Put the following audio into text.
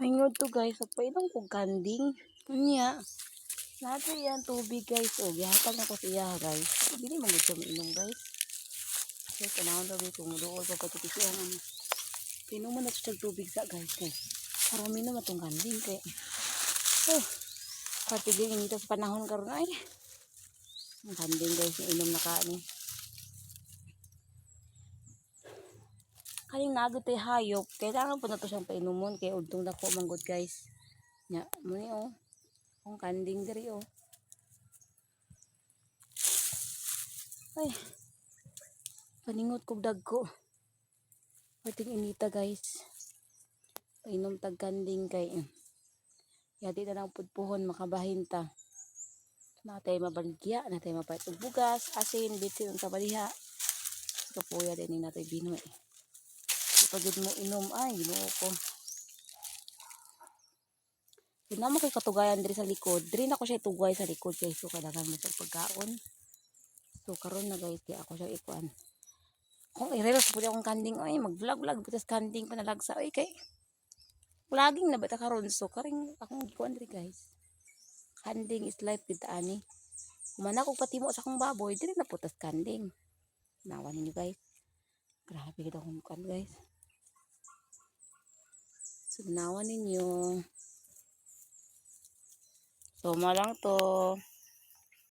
Mayngod to guys, painom kong kanding. Unya, nato yan tubig guys. O, gihatag na ko siya guys. Dili man gusto mainom guys. Kasi panahon daw kung dool pa patutisihan naman. Pinuman na siya tubig sa guys. Marami na matong kanding kay. Oh, patigil inito sa panahon karon ay. Ang kanding guys, inom na kanin. Kaling nagot ay hayop, kailangan po na to siyang painumon kay udtong dako manggod guys. Nya, muni oh. Ang kanding diri oh. Ay. Paningot kog dagko. Pating inita guys. Painom tag kanding kay. Yadi na lang pudpuhon makabahin ta. Natay mabaligya, natay mapait og bugas, asin, bitsin unsa baliha. Kapuya din natay binoy. Pagid mo inom ay Ginoo ko. Dinamo kay katugayan diri sa likod. Diri na ko siya tugay sa likod kay so kadagan mo sa pagkaon. So karon na guys kay ako siya ikuan. Kung ireros pud akong kanding ay mag-vlog butas kanding panalagsa ay kay. Vlogging na bata karon so karing akong ikuan diri guys. Kanding is life gid ani. Humana kog patimo sa akong baboy diri na putas kanding. Nawan ninyo guys. Grabe gid akong kuan guys. So nawan ninyo. So malang to.